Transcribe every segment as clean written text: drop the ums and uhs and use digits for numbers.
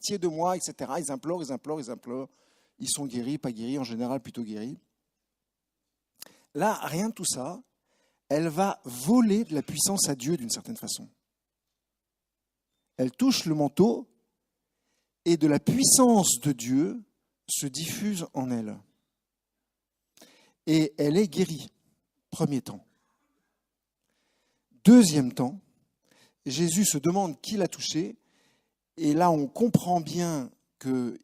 pitié de moi, etc. Ils implorent. Ils sont guéris, pas guéris, en général plutôt guéris. Là, rien de tout ça. Elle va voler de la puissance à Dieu d'une certaine façon. Elle touche le manteau et de la puissance de Dieu se diffuse en elle. Et elle est guérie, premier temps. Deuxième temps, Jésus se demande qui l'a touchée. Et là, on comprend bien que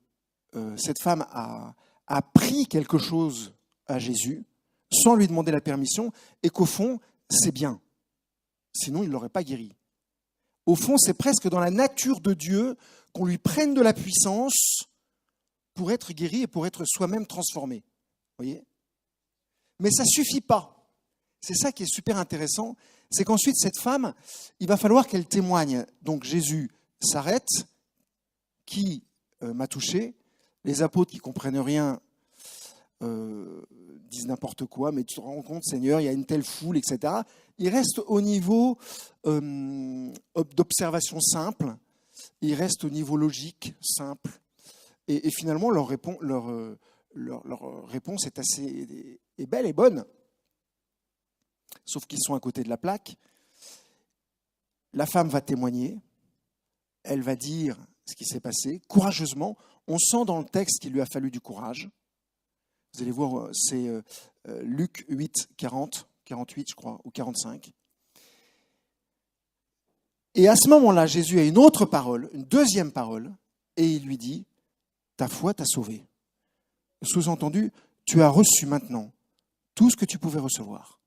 cette femme a pris quelque chose à Jésus sans lui demander la permission et qu'au fond, c'est bien. Sinon, il ne l'aurait pas guéri. Au fond, c'est presque dans la nature de Dieu qu'on lui prenne de la puissance pour être guéri et pour être soi-même transformé. Vous voyez ? Mais ça ne suffit pas. C'est ça qui est super intéressant. C'est qu'ensuite, cette femme, il va falloir qu'elle témoigne. Donc Jésus s'arrête. Qui m'a touché? Les apôtres qui ne comprennent rien disent n'importe quoi, mais tu te rends compte, Seigneur, il y a une telle foule, etc. Ils restent au niveau d'observation simple, ils restent au niveau logique simple. Et finalement, leur réponse est assez est belle et bonne. Sauf qu'ils sont à côté de la plaque. La femme va témoigner, elle va dire ce qui s'est passé, courageusement. On sent dans le texte qu'il lui a fallu du courage. Vous allez voir, c'est Luc 8, 40, 48 je crois, ou 45. Et à ce moment-là, Jésus a une autre parole, une deuxième parole, et il lui dit, ta foi t'a sauvé. Sous-entendu, tu as reçu maintenant tout ce que tu pouvais recevoir.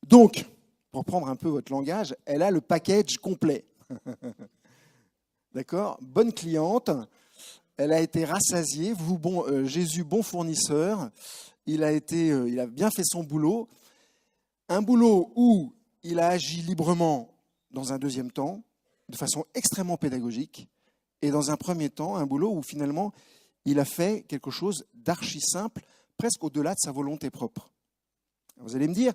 Donc, pour prendre un peu votre langage, elle a le package complet. D'accord ? Bonne cliente, elle a été rassasiée, Jésus, bon fournisseur, il a bien fait son boulot. Un boulot où il a agi librement dans un deuxième temps, de façon extrêmement pédagogique, et dans un premier temps, un boulot où finalement, il a fait quelque chose d'archi simple, presque au-delà de sa volonté propre. Vous allez me dire,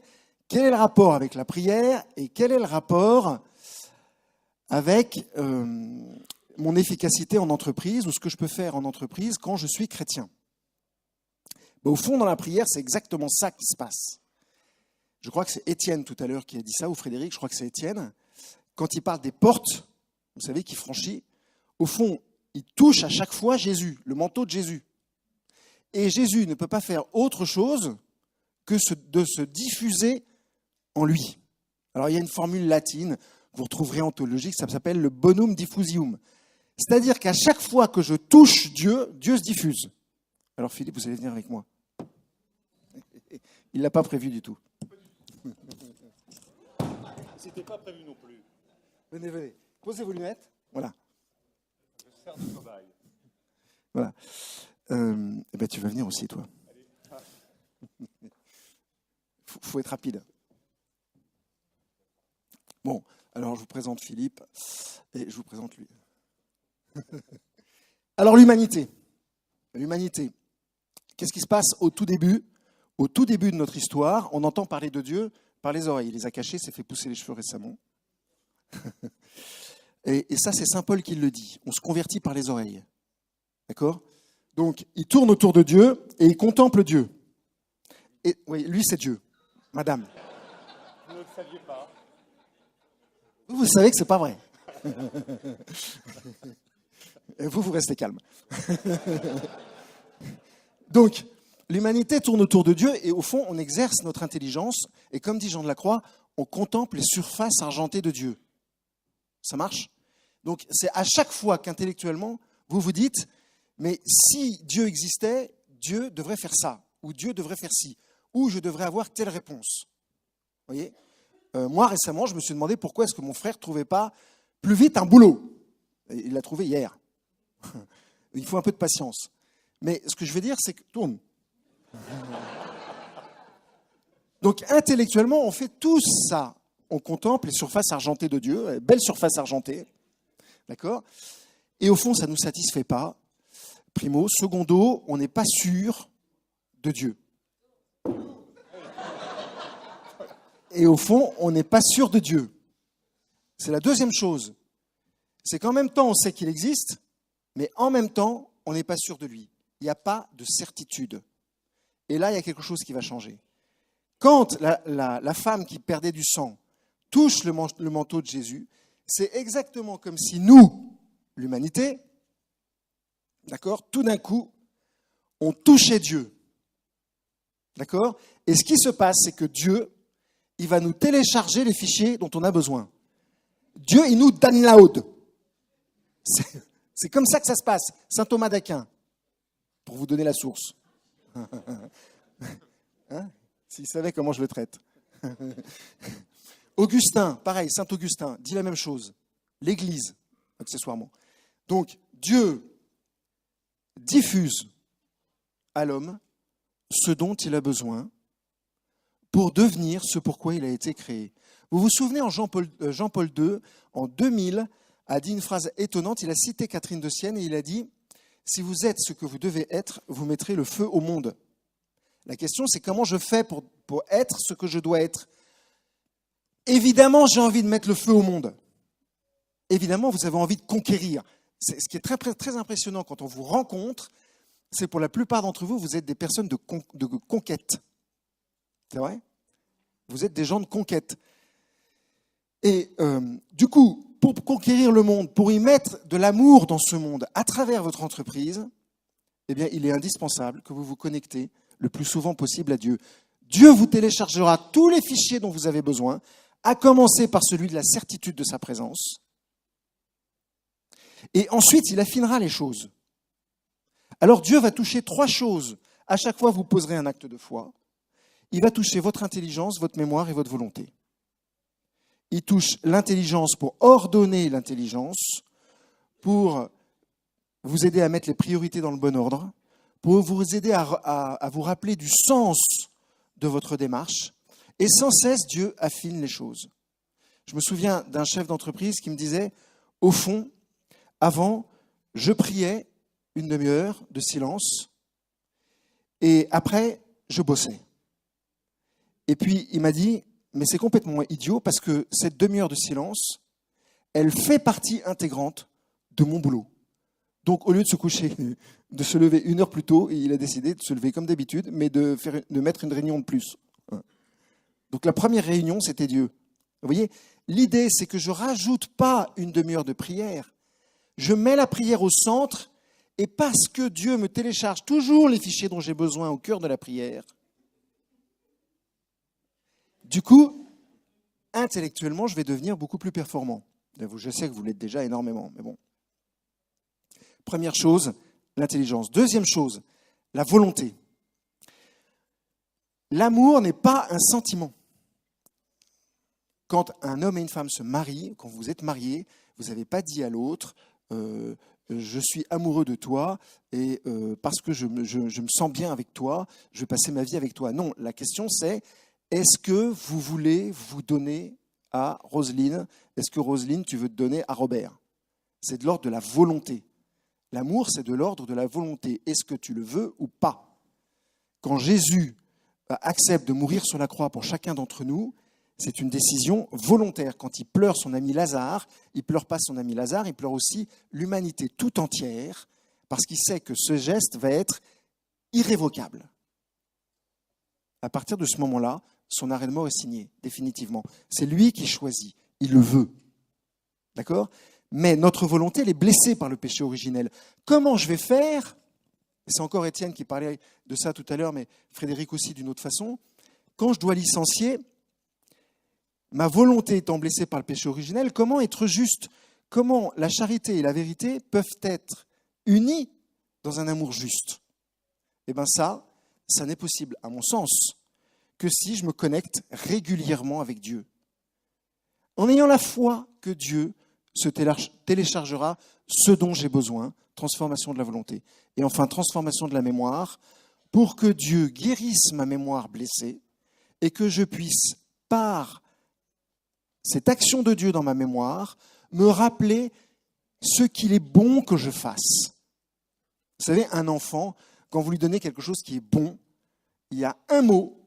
quel est le rapport avec la prière et quel est le rapport avec mon efficacité en entreprise ou ce que je peux faire en entreprise quand je suis chrétien. Au fond, dans la prière, c'est exactement ça qui se passe. Je crois que c'est Étienne tout à l'heure qui a dit ça, ou Frédéric, je crois que c'est Étienne. Quand il parle des portes, vous savez, qu'il franchit, au fond, il touche à chaque fois Jésus, le manteau de Jésus. Et Jésus ne peut pas faire autre chose que de se diffuser en lui. Alors, il y a une formule latine, vous retrouverez en théologie, ça s'appelle le bonum diffusium. C'est-à-dire qu'à chaque fois que je touche Dieu, Dieu se diffuse. Alors Philippe, vous allez venir avec moi. Il ne l'a pas prévu du tout. C'était pas prévu non plus. Venez. Posez vos lunettes. Voilà. Je sers de cobaye. Voilà. Tu vas venir aussi, toi. Faut être rapide. Bon, alors je vous présente Philippe et je vous présente lui. Alors l'humanité. L'humanité. Qu'est-ce qui se passe au tout début? Au tout début de notre histoire, on entend parler de Dieu par les oreilles. Il les a cachés, s'est fait pousser les cheveux récemment. Et ça, c'est saint Paul qui le dit. On se convertit par les oreilles. D'accord? Donc, il tourne autour de Dieu et il contemple Dieu. Et oui, lui, c'est Dieu. Madame. Vous ne le saviez pas. Vous savez que c'est pas vrai. Et vous restez calme. Donc, l'humanité tourne autour de Dieu et au fond, on exerce notre intelligence et comme dit Jean de la Croix, on contemple les surfaces argentées de Dieu. Ça marche? Donc, c'est à chaque fois qu'intellectuellement, vous vous dites, mais si Dieu existait, Dieu devrait faire ça, ou Dieu devrait faire ci, ou je devrais avoir telle réponse. Vous voyez? Moi, récemment, je me suis demandé pourquoi est-ce que mon frère ne trouvait pas plus vite un boulot. Il l'a trouvé hier. Il faut un peu de patience. Mais ce que je veux dire, c'est que... Tourne. Donc, intellectuellement, on fait tout ça. On contemple les surfaces argentées de Dieu, belle surface argentée. D'accord? Et au fond, ça ne nous satisfait pas. Primo. Secondo, on n'est pas sûr de Dieu. Et au fond, on n'est pas sûr de Dieu. C'est la deuxième chose. C'est qu'en même temps, on sait qu'il existe, mais en même temps, on n'est pas sûr de lui. Il n'y a pas de certitude. Et là, il y a quelque chose qui va changer. Quand la femme qui perdait du sang touche le manteau de Jésus, c'est exactement comme si nous, l'humanité, d'accord, tout d'un coup, on touchait Dieu. D'accord ? Et ce qui se passe, c'est que Dieu, il va nous télécharger les fichiers dont on a besoin. Dieu, il nous download. C'est comme ça que ça se passe. Saint Thomas d'Aquin, pour vous donner la source. Hein ? S'il savait comment je le traite. Augustin, pareil, Saint Augustin, dit la même chose. L'Église, accessoirement. Donc, Dieu diffuse à l'homme ce dont il a besoin pour devenir ce pourquoi il a été créé. Vous vous souvenez, en Jean-Paul II, en 2000, a dit une phrase étonnante. Il a cité Catherine de Sienne et il a dit « Si vous êtes ce que vous devez être, vous mettrez le feu au monde. » La question, c'est comment je fais pour être ce que je dois être. Évidemment, j'ai envie de mettre le feu au monde. Évidemment, vous avez envie de conquérir. Ce qui est très, très impressionnant quand on vous rencontre, c'est pour la plupart d'entre vous, vous êtes des personnes de conquête. C'est vrai ? Vous êtes des gens de conquête. Et du coup, pour conquérir le monde, pour y mettre de l'amour dans ce monde à travers votre entreprise, eh bien, il est indispensable que vous vous connectez le plus souvent possible à Dieu. Dieu vous téléchargera tous les fichiers dont vous avez besoin, à commencer par celui de la certitude de sa présence. Et ensuite, il affinera les choses. Alors Dieu va toucher 3 choses. À chaque fois, vous poserez un acte de foi. Il va toucher votre intelligence, votre mémoire et votre volonté. Il touche l'intelligence pour ordonner l'intelligence, pour vous aider à mettre les priorités dans le bon ordre, pour vous aider à vous rappeler du sens de votre démarche. Et sans cesse, Dieu affine les choses. Je me souviens d'un chef d'entreprise qui me disait, au fond, avant, je priais une demi-heure de silence et après, je bossais. Et puis, il m'a dit, mais c'est complètement idiot parce que cette demi-heure de silence, elle fait partie intégrante de mon boulot. Donc, au lieu de se coucher, de se lever 1 heure plus tôt, il a décidé de se lever comme d'habitude, mais de mettre une réunion de plus. Donc, la première réunion, c'était Dieu. Vous voyez, l'idée, c'est que je ne rajoute pas une demi-heure de prière. Je mets la prière au centre et parce que Dieu me télécharge toujours les fichiers dont j'ai besoin au cœur de la prière, du coup, intellectuellement, je vais devenir beaucoup plus performant. Je sais que vous l'êtes déjà énormément, mais bon. Première chose, l'intelligence. Deuxième chose, la volonté. L'amour n'est pas un sentiment. Quand un homme et une femme se marient, quand vous êtes mariés, vous n'avez pas dit à l'autre je suis amoureux de toi et parce que je me sens bien avec toi, je vais passer ma vie avec toi. Non, la question c'est est-ce que vous voulez vous donner à Roselyne ? Est-ce que Roselyne, tu veux te donner à Robert ? C'est de l'ordre de la volonté. L'amour, c'est de l'ordre de la volonté. Est-ce que tu le veux ou pas ? Quand Jésus accepte de mourir sur la croix pour chacun d'entre nous, c'est une décision volontaire. Quand il pleure son ami Lazare, il ne pleure pas son ami Lazare, il pleure aussi l'humanité tout entière, parce qu'il sait que ce geste va être irrévocable. À partir de ce moment-là, son arrêt de mort est signé, définitivement. C'est lui qui choisit, il le veut. D'accord ? Mais notre volonté, elle est blessée par le péché originel. Comment je vais faire ? Et c'est encore Étienne qui parlait de ça tout à l'heure, mais Frédéric aussi d'une autre façon. Quand je dois licencier, ma volonté étant blessée par le péché originel, comment être juste ? Comment la charité et la vérité peuvent être unies dans un amour juste ? Eh bien ça n'est possible, à mon sens, que si je me connecte régulièrement avec Dieu. En ayant la foi que Dieu se téléchargera ce dont j'ai besoin, transformation de la volonté. Et enfin, transformation de la mémoire, pour que Dieu guérisse ma mémoire blessée et que je puisse, par cette action de Dieu dans ma mémoire, me rappeler ce qu'il est bon que je fasse. Vous savez, un enfant, quand vous lui donnez quelque chose qui est bon, il y a un mot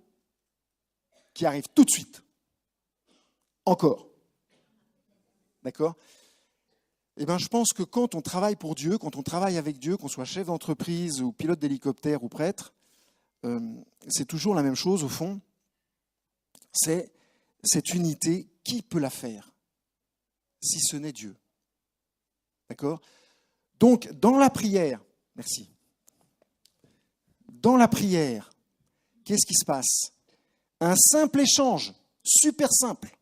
qui arrive tout de suite. Encore. D'accord ? Eh bien, je pense que quand on travaille pour Dieu, quand on travaille avec Dieu, qu'on soit chef d'entreprise ou pilote d'hélicoptère ou prêtre, c'est toujours la même chose au fond. C'est cette unité, qui peut la faire si ce n'est Dieu? D'accord? Donc, dans la prière, merci. Dans la prière, qu'est-ce qui se passe? Un simple échange, super simple,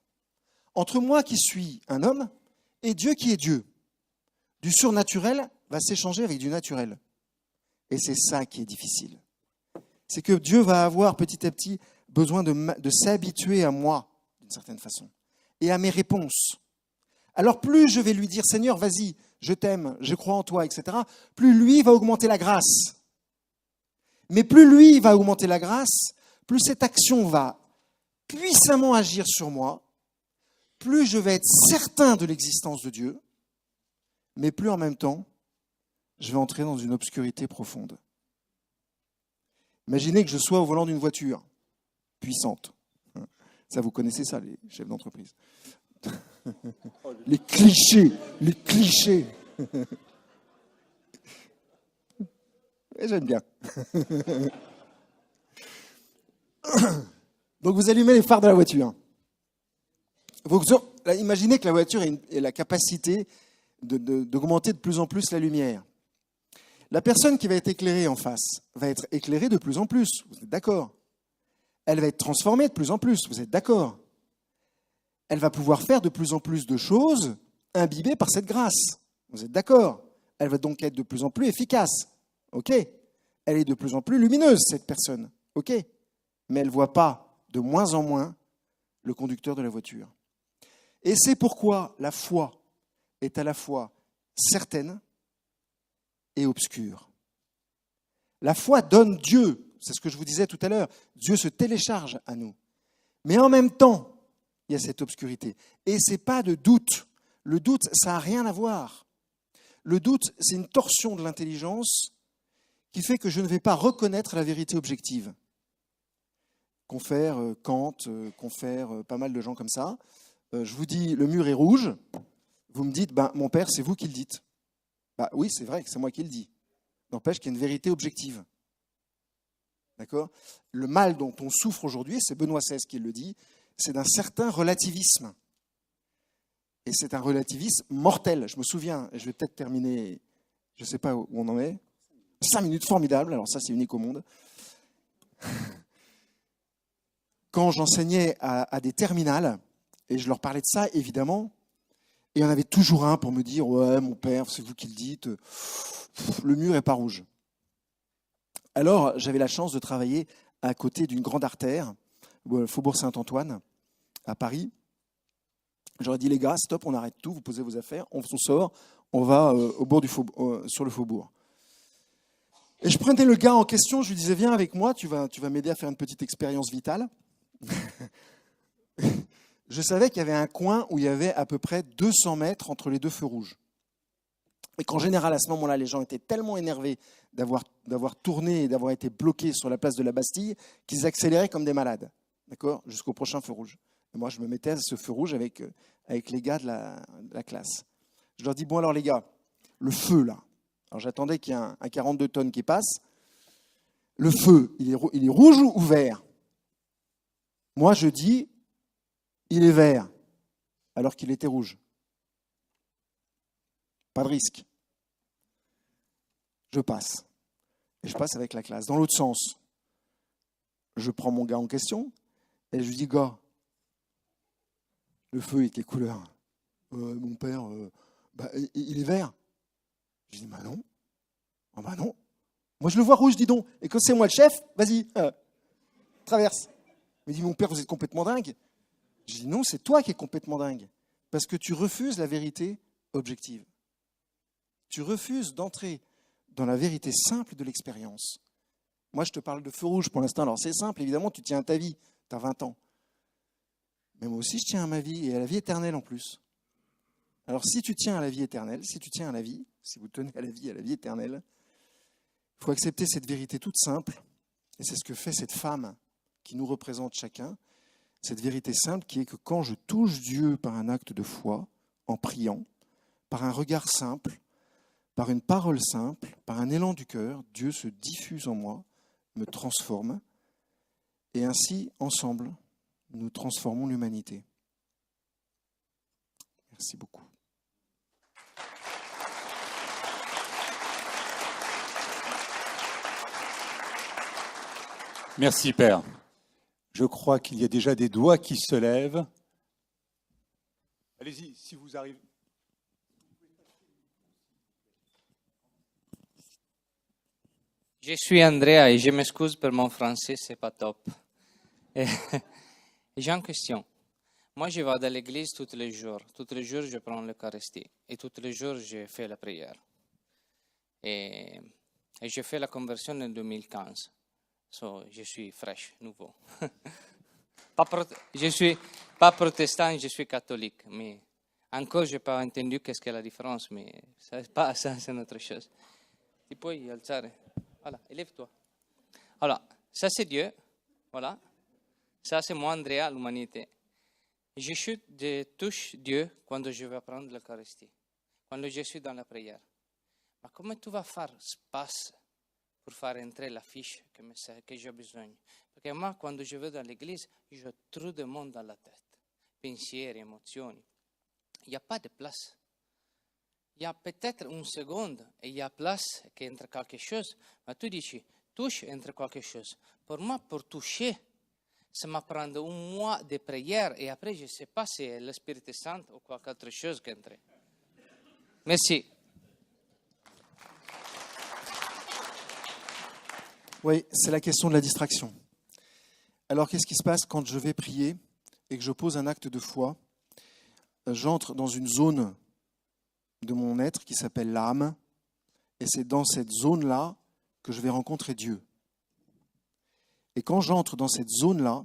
entre moi qui suis un homme et Dieu qui est Dieu. Du surnaturel va s'échanger avec du naturel. Et c'est ça qui est difficile. C'est que Dieu va avoir petit à petit besoin de s'habituer à moi, d'une certaine façon, et à mes réponses. Alors plus je vais lui dire, Seigneur, vas-y, je t'aime, je crois en toi, etc., plus lui va augmenter la grâce. Mais plus lui va augmenter la grâce, plus cette action va puissamment agir sur moi, plus je vais être certain de l'existence de Dieu, mais plus en même temps, je vais entrer dans une obscurité profonde. Imaginez que je sois au volant d'une voiture puissante. Ça, vous connaissez ça, les chefs d'entreprise. Les clichés. Et j'aime bien. Donc vous allumez les phares de la voiture. Imaginez que la voiture ait la capacité d'augmenter de plus en plus la lumière. La personne qui va être éclairée en face va être éclairée de plus en plus, vous êtes d'accord? Elle va être transformée de plus en plus, vous êtes d'accord? Elle va pouvoir faire de plus en plus de choses imbibées par cette grâce, vous êtes d'accord? Elle va donc être de plus en plus efficace, ok? Elle est de plus en plus lumineuse, cette personne, ok? Mais elle ne voit pas de moins en moins le conducteur de la voiture. Et c'est pourquoi la foi est à la fois certaine et obscure. La foi donne Dieu, c'est ce que je vous disais tout à l'heure, Dieu se télécharge à nous. Mais en même temps, il y a cette obscurité. Et ce n'est pas de doute. Le doute, ça n'a rien à voir. Le doute, c'est une torsion de l'intelligence qui fait que je ne vais pas reconnaître la vérité objective. Confère, Kant, confère, pas mal de gens comme ça. Je vous dis, le mur est rouge. Vous me dites, mon père, c'est vous qui le dites. Oui, c'est vrai que c'est moi qui le dis. N'empêche qu'il y a une vérité objective. D'accord? Le mal dont on souffre aujourd'hui, c'est Benoît XVI qui le dit, c'est d'un certain relativisme. Et c'est un relativisme mortel. Je me souviens, et je vais peut-être terminer, je ne sais pas où on en est, 5 minutes, formidable, alors ça c'est unique au monde. Quand j'enseignais à des terminales, et je leur parlais de ça, évidemment, et il y en avait toujours un pour me dire « Ouais, mon père, c'est vous qui le dites, le mur n'est pas rouge. » Alors, j'avais la chance de travailler à côté d'une grande artère, Faubourg Saint-Antoine, à Paris. J'aurais dit « Les gars, stop, on arrête tout, vous posez vos affaires, on sort, on va au bord du sur le faubourg. » Et je prenais le gars en question, je lui disais « Viens avec moi, tu vas m'aider à faire une petite expérience vitale. » Je savais qu'il y avait un coin où il y avait à peu près 200 mètres entre les deux feux rouges. Et qu'en général, à ce moment-là, les gens étaient tellement énervés d'avoir tourné et d'avoir été bloqués sur la place de la Bastille qu'ils accéléraient comme des malades, d'accord, jusqu'au prochain feu rouge. Et moi, je me mettais à ce feu rouge avec les gars de la classe. Je leur dis, bon alors les gars, le feu là, alors j'attendais qu'il y ait un 42 tonnes qui passe, le feu, il est rouge ou vert? Moi, je dis, il est vert, alors qu'il était rouge. Pas de risque. Je passe. Et je passe avec la classe. Dans l'autre sens, je prends mon gars en question et je lui dis, gars, le feu est quelle couleur? Mon père, il est vert. Je dis, non. Ah non. Moi, je le vois rouge, dis donc. Et quand c'est moi le chef, vas-y, traverse. Il me dit, mon père, vous êtes complètement dingue. Je dis, non, c'est toi qui es complètement dingue. Parce que tu refuses la vérité objective. Tu refuses d'entrer dans la vérité simple de l'expérience. Moi, je te parle de feu rouge pour l'instant. Alors, c'est simple, évidemment, tu tiens à ta vie. Tu as 20 ans. Mais moi aussi, je tiens à ma vie et à la vie éternelle en plus. Alors, si tu tiens à la vie éternelle, si tu tiens à la vie, si vous tenez à la vie éternelle, il faut accepter cette vérité toute simple. Et c'est ce que fait cette femme qui nous représente chacun. Cette vérité simple qui est que quand je touche Dieu par un acte de foi, en priant, par un regard simple, par une parole simple, par un élan du cœur, Dieu se diffuse en moi, me transforme, et ainsi, ensemble, nous transformons l'humanité. Merci beaucoup. Merci, Père. Je crois qu'il y a déjà des doigts qui se lèvent. Allez-y, si vous arrivez. Je suis Andrea et je m'excuse pour mon français, c'est pas top. Et j'ai une question. Moi, je vais à l'église tous les jours. Tous les jours, je prends l'Eucharistie. Et tous les jours, je fais la prière. Et je fais la conversion en 2015. So, je suis fraîche, nouveau. Je suis pas protestant, je suis catholique. Mais encore, je n'ai pas entendu qu'est-ce que la différence. Mais ça, c'est une autre chose. Tu peux y alzare. Voilà, élève-toi. Alors, ça c'est Dieu. Voilà. Ça c'est moi, Andrea, l'humanité. Je touche Dieu quand je vais prendre l'Eucharistie, quand je suis dans la prière. Mais comment tu vas faire espace pour faire entrer la fiche que j'ai besoin? Parce que moi, quand je vais dans l'église, j'ai trop de monde dans la tête. Pensieri, émotions. Il n'y a pas de place. Il y a peut-être une seconde et il y a place qu'entre quelque chose. Mais tu dis, touche entre quelque chose. Pour moi, pour toucher, ça m'a pris un mois de prière et après, je ne sais pas si c'est l'Esprit Saint ou quelque autre chose qui entre. Merci. Oui, c'est la question de la distraction. Alors, qu'est-ce qui se passe quand je vais prier et que je pose un acte de foi? J'entre dans une zone de mon être qui s'appelle l'âme, et c'est dans cette zone-là que je vais rencontrer Dieu. Et quand j'entre dans cette zone-là,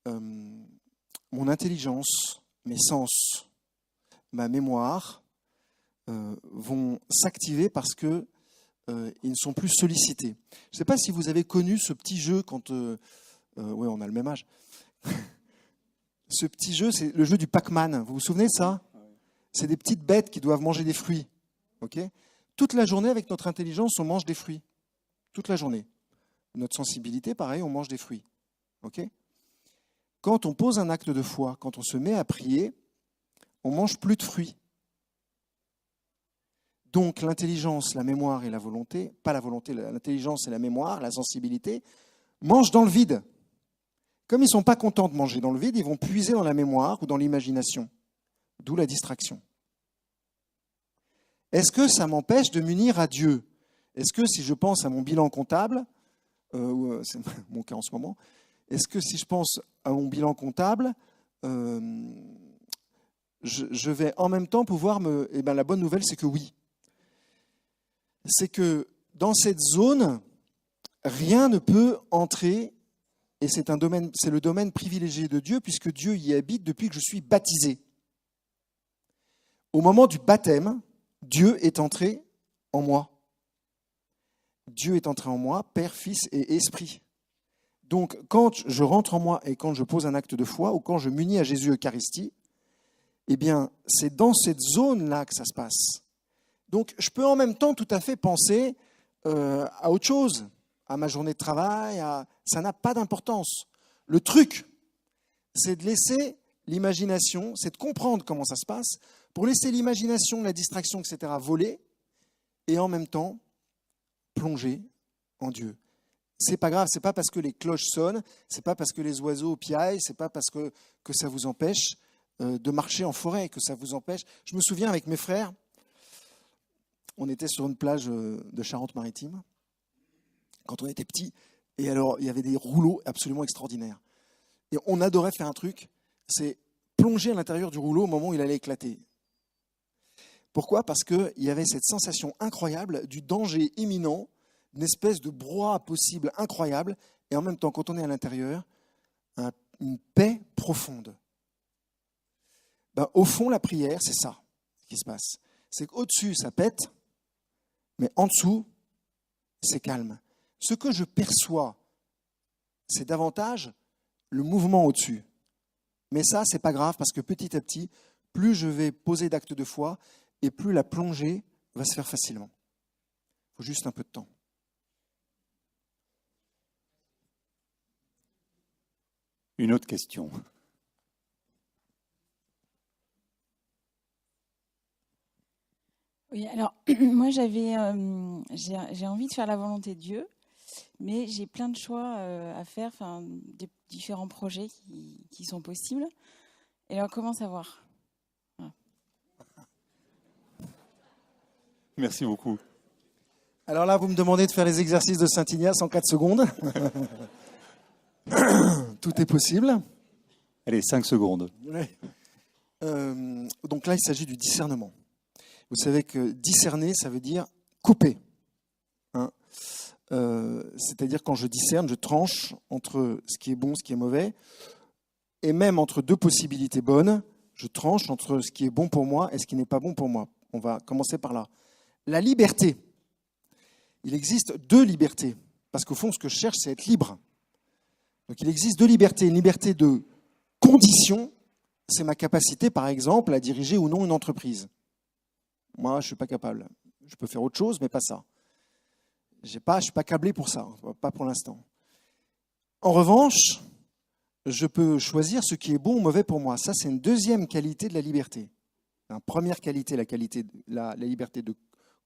mon intelligence, mes sens, ma mémoire vont s'activer parce que ils ne sont plus sollicités. Je ne sais pas si vous avez connu ce petit jeu quand... oui, on a le même âge. Ce petit jeu, c'est le jeu du Pac-Man. Vous vous souvenez de ça? C'est des petites bêtes qui doivent manger des fruits. Okay? Toute la journée, avec notre intelligence, on mange des fruits. Toute la journée. Notre sensibilité, pareil, on mange des fruits. Okay? Quand on pose un acte de foi, quand on se met à prier, on ne mange plus de fruits. Donc l'intelligence, la mémoire et la volonté, pas la volonté, l'intelligence et la mémoire, la sensibilité, mangent dans le vide. Comme ils ne sont pas contents de manger dans le vide, ils vont puiser dans la mémoire ou dans l'imagination. D'où la distraction. Est-ce que ça m'empêche de m'unir à Dieu? Est-ce que si je pense à mon bilan comptable, c'est mon cas en ce moment, est-ce que si je pense à mon bilan comptable, je vais en même temps pouvoir me... Eh bien, la bonne nouvelle, c'est que oui. C'est que dans cette zone, rien ne peut entrer, et c'est le domaine privilégié de Dieu, puisque Dieu y habite depuis que je suis baptisé. Au moment du baptême, Dieu est entré en moi. Dieu est entré en moi, Père, Fils et Esprit. Donc, quand je rentre en moi et quand je pose un acte de foi ou quand je m'unis à Jésus Eucharistie, eh bien, c'est dans cette zone-là que ça se passe. Donc, je peux en même temps tout à fait penser à autre chose, à ma journée de travail, ça n'a pas d'importance. Le truc, c'est de laisser l'imagination, c'est de comprendre comment ça se passe, pour laisser l'imagination, la distraction, etc. voler, et en même temps plonger en Dieu. C'est pas grave, c'est pas parce que les cloches sonnent, c'est pas parce que les oiseaux piaillent, c'est pas parce que ça vous empêche de marcher en forêt, que ça vous empêche. Je me souviens avec mes frères, on était sur une plage de Charente-Maritime, quand on était petits, et alors il y avait des rouleaux absolument extraordinaires. Et on adorait faire un truc, c'est plonger à l'intérieur du rouleau au moment où il allait éclater. Pourquoi? Parce qu'il y avait cette sensation incroyable du danger imminent, une espèce de brouhaha possible incroyable, et en même temps, quand on est à l'intérieur, une paix profonde. Ben, au fond, la prière, c'est ça qui se passe. C'est qu'au-dessus, ça pète, mais en dessous, c'est calme. Ce que je perçois, c'est davantage le mouvement au-dessus. Mais ça, c'est pas grave, parce que petit à petit, plus je vais poser d'actes de foi, et plus la plongée va se faire facilement. Il faut juste un peu de temps. Une autre question. Oui, alors moi j'ai envie de faire la volonté de Dieu, mais j'ai plein de choix à faire, enfin des différents projets qui sont possibles. Et alors comment savoir? Voilà. Merci beaucoup. Alors là, vous me demandez de faire les exercices de Saint-Ignace en 4 secondes. Tout est possible. Allez, 5 secondes. Ouais. Donc là, il s'agit du discernement. Vous savez que discerner, ça veut dire couper. Hein. C'est-à-dire quand je discerne, je tranche entre ce qui est bon, ce qui est mauvais, et même entre deux possibilités bonnes, je tranche entre ce qui est bon pour moi et ce qui n'est pas bon pour moi. On va commencer par là. La liberté. Il existe 2 libertés, parce qu'au fond, ce que je cherche, c'est être libre. Donc il existe 2 libertés. Une liberté de condition, c'est ma capacité, par exemple, à diriger ou non une entreprise. Moi, je ne suis pas capable. Je peux faire autre chose, mais pas ça. Je ne suis pas câblé pour ça, pas pour l'instant. En revanche, je peux choisir ce qui est bon ou mauvais pour moi. Ça, c'est une deuxième qualité de la liberté. Première qualité, la liberté de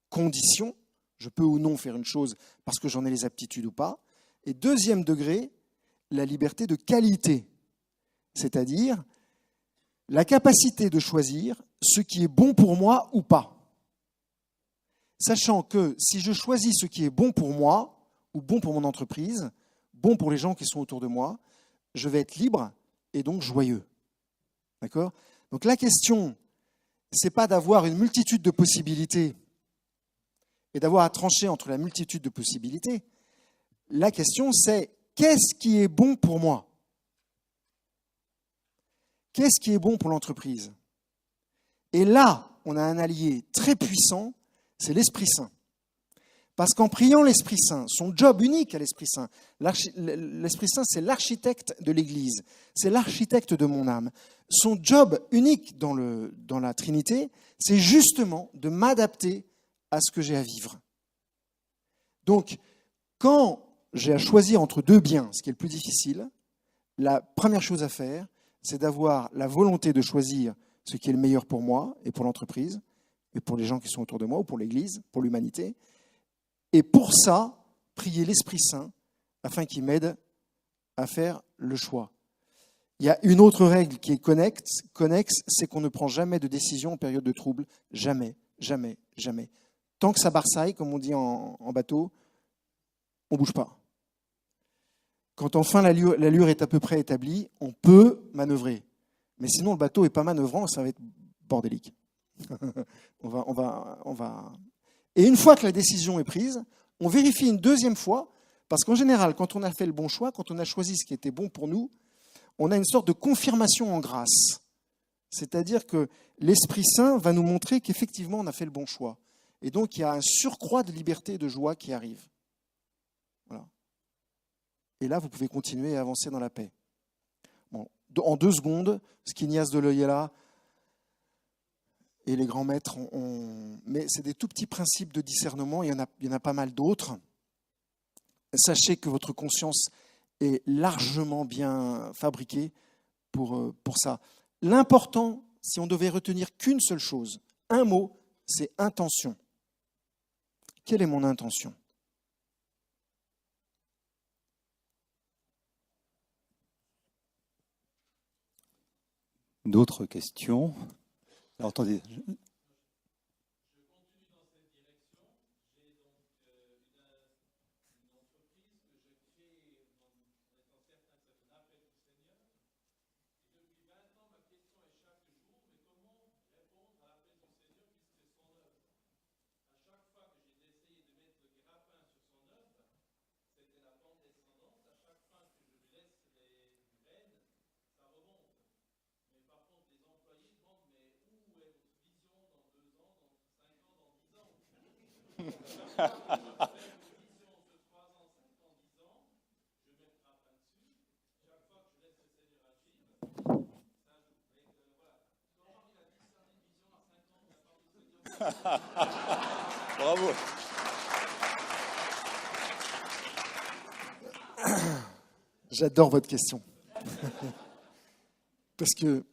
condition. Je peux ou non faire une chose parce que j'en ai les aptitudes ou pas. Et deuxième degré, la liberté de qualité. C'est-à-dire la capacité de choisir ce qui est bon pour moi ou pas. Sachant que si je choisis ce qui est bon pour moi, ou bon pour mon entreprise, bon pour les gens qui sont autour de moi, je vais être libre et donc joyeux. D'accord ? Donc la question, ce n'est pas d'avoir une multitude de possibilités et d'avoir à trancher entre la multitude de possibilités. La question, c'est qu'est-ce qui est bon pour moi ? Qu'est-ce qui est bon pour l'entreprise ? Et là, on a un allié très puissant, c'est l'Esprit Saint. Parce qu'en priant l'Esprit Saint, son job unique à l'Esprit Saint, l'Esprit Saint, c'est l'architecte de l'Église, c'est l'architecte de mon âme. Son job unique dans la Trinité, c'est justement de m'adapter à ce que j'ai à vivre. Donc, quand j'ai à choisir entre 2 biens, ce qui est le plus difficile, la première chose à faire, c'est d'avoir la volonté de choisir ce qui est le meilleur pour moi et pour l'entreprise, et pour les gens qui sont autour de moi, ou pour l'Église, pour l'humanité. Et pour ça, prier l'Esprit Saint afin qu'il m'aide à faire le choix. Il y a une autre règle qui est connexe, c'est qu'on ne prend jamais de décision en période de trouble. Jamais, jamais, jamais. Tant que ça barsaille, comme on dit en bateau, on ne bouge pas. Quand enfin l'allure est à peu près établie, on peut manœuvrer. Mais sinon, le bateau n'est pas manœuvrant, ça va être bordélique. on va. Et une fois que la décision est prise, on vérifie une deuxième fois, parce qu'en général, quand on a fait le bon choix, quand on a choisi ce qui était bon pour nous, on a une sorte de confirmation en grâce. C'est-à-dire que l'Esprit Saint va nous montrer qu'effectivement, on a fait le bon choix. Et donc, il y a un surcroît de liberté et de joie qui arrive. Voilà. Et là, vous pouvez continuer à avancer dans la paix. Bon, en 2 secondes, Ignace de Loyola et les grands maîtres mais c'est des tout petits principes de discernement, il y en a pas mal d'autres. Sachez que votre conscience est largement bien fabriquée pour ça. L'important, si on devait retenir qu'une seule chose, un mot, c'est intention. Quelle est mon intention ? D'autres questions ? Alors, attendez. Bravo. J'adore votre question. Parce que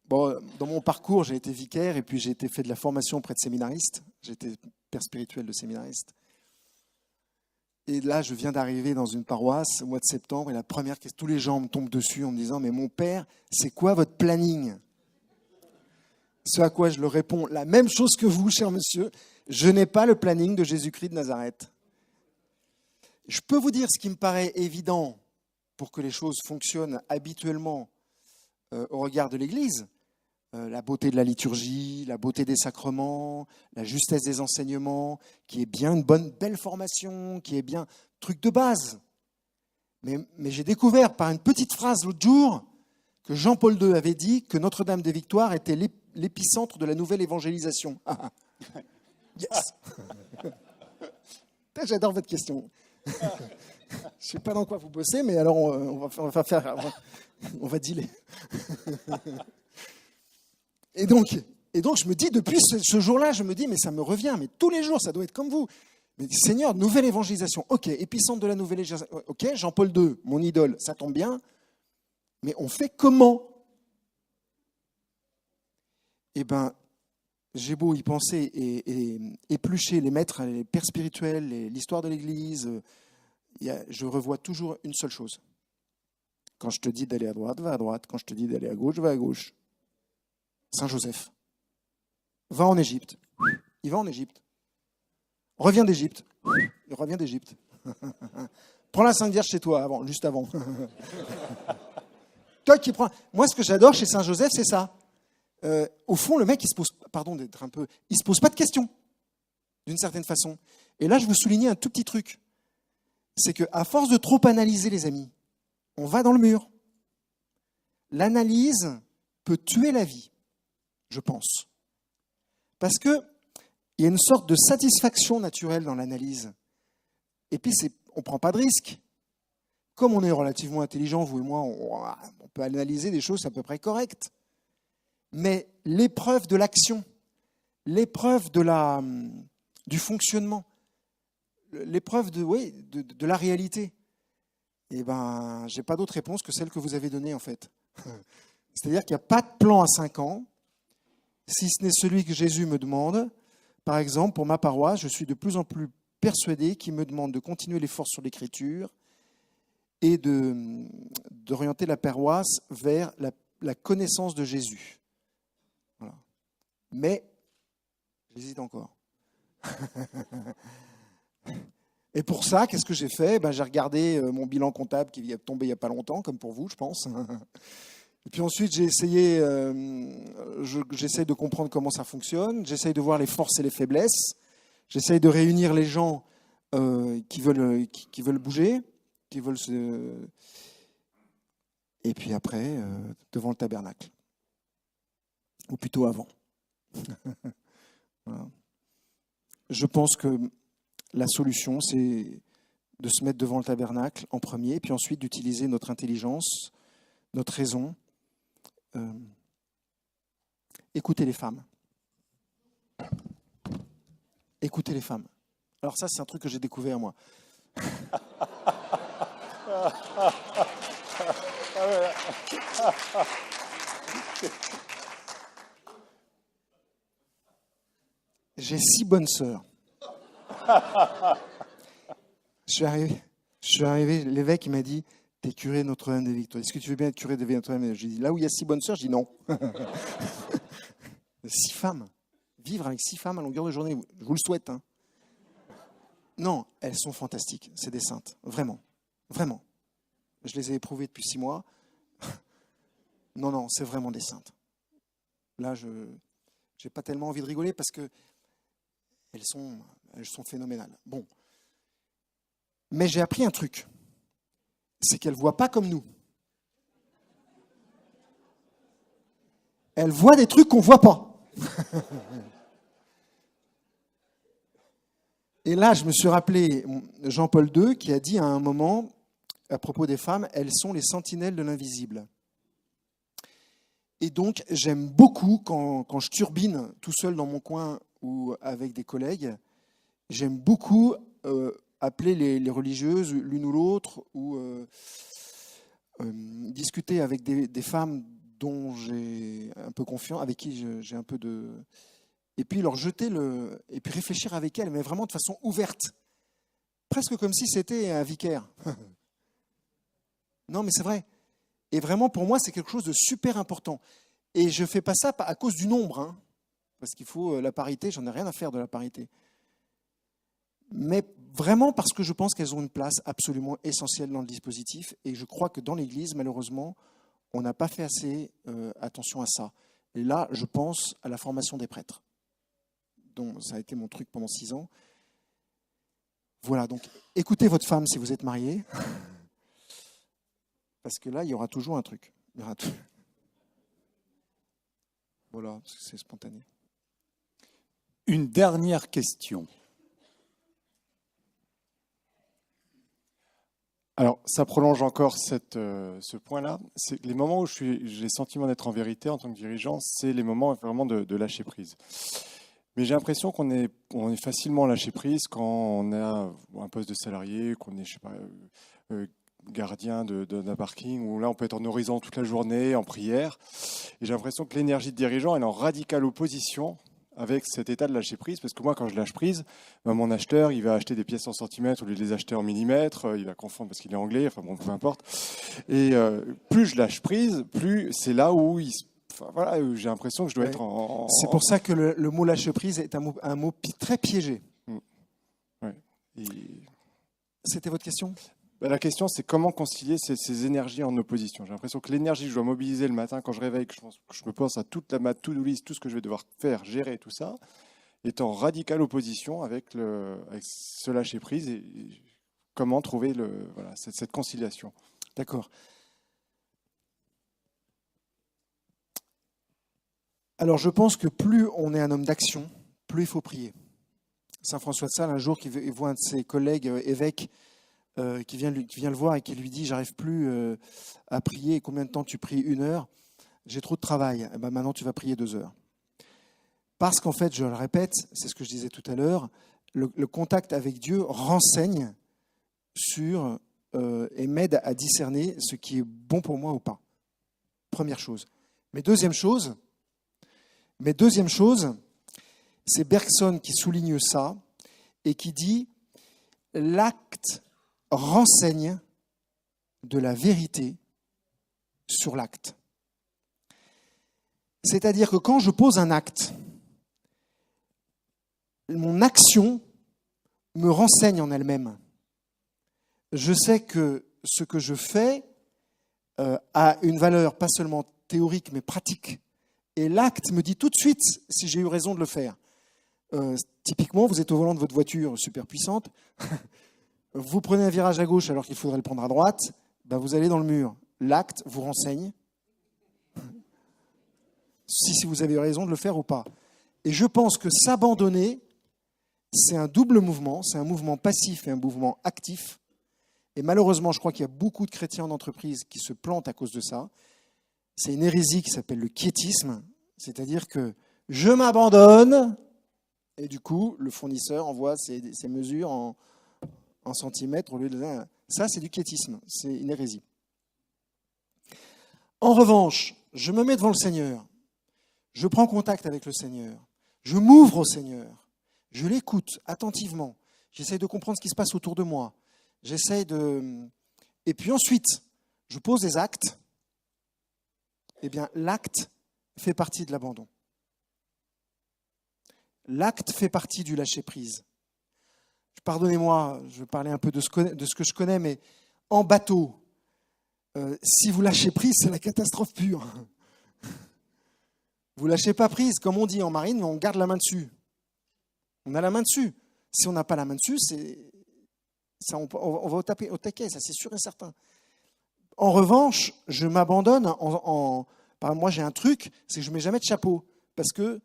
dans mon parcours, j'ai été vicaire et puis j'ai été fait de la formation auprès de séminaristes. J'étais père spirituel de séminaristes. Et là, je viens d'arriver dans une paroisse au mois de septembre et la première question, tous les gens me tombent dessus en me disant « Mais mon père, c'est quoi votre planning ?» Ce à quoi je leur réponds la même chose que vous, cher monsieur. Je n'ai pas le planning de Jésus-Christ de Nazareth. Je peux vous dire ce qui me paraît évident pour que les choses fonctionnent habituellement au regard de l'Église. La beauté de la liturgie, la beauté des sacrements, la justesse des enseignements, qui est bien une belle formation, qui est bien truc de base. Mais j'ai découvert par une petite phrase l'autre jour que Jean-Paul II avait dit que Notre-Dame des Victoires était l'épicentre de la nouvelle évangélisation. Yes. J'adore votre question. Je ne sais pas dans quoi vous bossez, mais alors on va dealer. Et donc, je me dis, depuis ce jour-là, je me dis, mais ça me revient, mais tous les jours, ça doit être comme vous. Mais Seigneur, nouvelle évangélisation. Ok, épicentre de la nouvelle évangélisation. Ok, Jean-Paul II, mon idole, ça tombe bien. Mais on fait comment? Eh bien, j'ai beau y penser et éplucher les maîtres, les pères spirituels, l'histoire de l'Église, je revois toujours une seule chose. Quand je te dis d'aller à droite, va à droite. Quand je te dis d'aller à gauche, va à gauche. Saint Joseph, va en Égypte. Il va en Égypte. Revient d'Égypte. Il revient d'Égypte. Prends la Sainte Vierge chez toi, juste avant. Toi qui prends. Moi, ce que j'adore chez Saint Joseph, c'est ça. Au fond, le mec, il se pose pas de questions, d'une certaine façon. Et là, je veux souligner un tout petit truc. C'est qu'à force de trop analyser, les amis, on va dans le mur. L'analyse peut tuer la vie, je pense. Parce qu'il y a une sorte de satisfaction naturelle dans l'analyse. Et puis, on ne prend pas de risque. Comme on est relativement intelligent, vous et moi, on peut analyser des choses à peu près correctes. Mais l'épreuve de l'action, l'épreuve du fonctionnement, l'épreuve de la réalité, eh ben, je n'ai pas d'autre réponse que celle que vous avez donnée, en fait. C'est-à-dire qu'il n'y a pas de plan à 5 ans, si ce n'est celui que Jésus me demande. Par exemple, pour ma paroisse, je suis de plus en plus persuadé qu'il me demande de continuer l'effort sur l'Écriture et d'orienter la paroisse vers la connaissance de Jésus. Voilà. Mais j'hésite encore. Et pour ça, qu'est-ce que j'ai fait? J'ai regardé mon bilan comptable qui est tombé il n'y a pas longtemps, comme pour vous, je pense. Et puis ensuite, j'essaie de comprendre comment ça fonctionne. J'essaie de voir les forces et les faiblesses. J'essaie de réunir les gens qui veulent bouger, qui veulent se... Et puis après, devant le tabernacle. Ou plutôt avant. Voilà. Je pense que la solution, c'est de se mettre devant le tabernacle en premier, puis ensuite d'utiliser notre intelligence, notre raison. Écoutez les femmes. Écoutez les femmes. Alors ça, c'est un truc que j'ai découvert, moi. J'ai 6 bonnes sœurs. Je suis arrivé, l'évêque il m'a dit, t'es curé Notre-Dame des Victoires. Est-ce que tu veux bien être curé de Notre-Dame des Victoires? J'ai dit, là où il y a 6 bonnes sœurs, je dis non. 6 femmes. Vivre avec 6 femmes à longueur de journée, je vous le souhaite. Hein. Non, elles sont fantastiques. C'est des saintes. Vraiment. Vraiment. Je les ai éprouvées depuis 6 mois. Non, c'est vraiment des saintes. Là, je n'ai pas tellement envie de rigoler parce que elles sont phénoménales. Bon. Mais j'ai appris un truc. C'est qu'elles ne voient pas comme nous. Elles voient des trucs qu'on ne voit pas. Et là, je me suis rappelé Jean-Paul II qui a dit à un moment, à propos des femmes, elles sont les sentinelles de l'invisible. Et donc, j'aime beaucoup quand je turbine tout seul dans mon coin ou avec des collègues, j'aime beaucoup appeler les religieuses l'une ou l'autre ou discuter avec des femmes dont j'ai un peu confiance, avec qui j'ai un peu de... Et puis leur jeter et puis réfléchir avec elles, mais vraiment de façon ouverte. Presque comme si c'était un vicaire. Non, mais c'est vrai. Et vraiment, pour moi, c'est quelque chose de super important. Et je ne fais pas ça à cause du nombre, hein, parce qu'il faut la parité, j'en ai rien à faire de la parité. Mais vraiment parce que je pense qu'elles ont une place absolument essentielle dans le dispositif. Et je crois que dans l'Église, malheureusement, on n'a pas fait assez attention à ça. Et là, je pense à la formation des prêtres, dont ça a été mon truc pendant 6 ans. Voilà, donc écoutez votre femme si vous êtes marié. Parce que là, il y aura toujours un truc. Il y aura tout. Voilà, c'est spontané. Une dernière question. Alors, ça prolonge encore ce point-là. C'est les moments où j'ai le sentiment d'être en vérité en tant que dirigeant, c'est les moments vraiment de lâcher prise. Mais j'ai l'impression qu'on est facilement lâché prise quand on a un poste de salarié, qu'on est, je sais pas, gardien d'un parking, où là on peut être en horizon toute la journée, en prière. Et j'ai l'impression que l'énergie de dirigeant, elle est en radicale opposition avec cet état de lâcher prise, parce que moi, quand je lâche prise, mon acheteur, il va acheter des pièces en centimètres au lieu de les acheter en millimètres, il va confondre parce qu'il est anglais, enfin bon, peu importe. Et plus je lâche prise, plus c'est là où voilà, j'ai l'impression que je dois être en... C'est pour ça que le mot lâcher prise est un mot très piégé. Ouais. Et... C'était votre question ? La question, c'est comment concilier ces énergies en opposition. J'ai l'impression que l'énergie que je dois mobiliser le matin quand je réveille, que je me pense à toute ma to-do list, tout ce que je vais devoir faire, gérer, tout ça, est en radicale opposition avec ce lâcher-prise et comment trouver cette conciliation. D'accord. Alors, je pense que plus on est un homme d'action, plus il faut prier. Saint François de Sales, un jour, il voit un de ses collègues évêques qui vient le voir et qui lui dit « J'arrive plus à prier. Combien de temps tu pries? 1 heure. J'ai trop de travail. Eh ben, maintenant, tu vas prier 2 heures. » Parce qu'en fait, je le répète, c'est ce que je disais tout à l'heure, le contact avec Dieu renseigne sur et m'aide à discerner ce qui est bon pour moi ou pas. Première chose. Mais deuxième chose, c'est Bergson qui souligne ça et qui dit « L'acte renseigne de la vérité sur l'acte. » C'est-à-dire que quand je pose un acte, mon action me renseigne en elle-même. Je sais que ce que je fais a une valeur pas seulement théorique mais pratique. Et l'acte me dit tout de suite si j'ai eu raison de le faire. Typiquement, vous êtes au volant de votre voiture super puissante, vous prenez un virage à gauche alors qu'il faudrait le prendre à droite, ben vous allez dans le mur. L'acte vous renseigne si vous avez eu raison de le faire ou pas. Et je pense que s'abandonner, c'est un double mouvement, c'est un mouvement passif et un mouvement actif. Et malheureusement, je crois qu'il y a beaucoup de chrétiens en entreprise qui se plantent à cause de ça. C'est une hérésie qui s'appelle le quiétisme, c'est-à-dire que je m'abandonne et du coup, le fournisseur envoie ses mesures en centimètres au lieu de... Ça, c'est du quiétisme, c'est une hérésie. En revanche, je me mets devant le Seigneur, je prends contact avec le Seigneur, je m'ouvre au Seigneur, je l'écoute attentivement, j'essaye de comprendre ce qui se passe autour de moi, et puis ensuite, je pose des actes. Eh bien, l'acte fait partie de l'abandon. L'acte fait partie du lâcher-prise. Pardonnez-moi, je vais parler un peu de ce que je connais, mais en bateau, si vous lâchez prise, c'est la catastrophe pure. Vous ne lâchez pas prise, comme on dit en marine, mais on garde la main dessus. On a la main dessus. Si on n'a pas la main dessus, on va au taquet, ça c'est sûr et certain. En revanche, je m'abandonne. Moi, j'ai un truc, c'est que je ne mets jamais de chapeau, parce que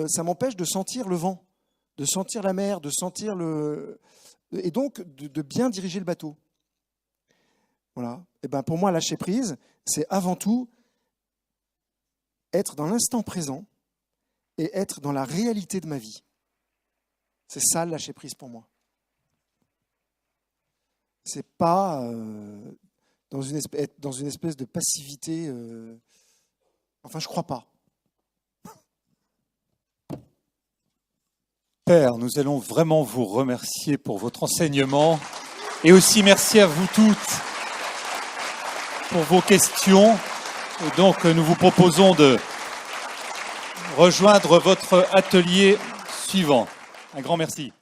ça m'empêche de sentir le vent, de sentir la mer, de sentir et donc de bien diriger le bateau. Voilà. Et ben pour moi, lâcher prise, c'est avant tout être dans l'instant présent et être dans la réalité de ma vie. C'est ça le lâcher prise pour moi. C'est pas être dans une espèce de passivité. Enfin, je crois pas. Père, nous allons vraiment vous remercier pour votre enseignement et aussi merci à vous toutes pour vos questions. Et donc, nous vous proposons de rejoindre votre atelier suivant. Un grand merci.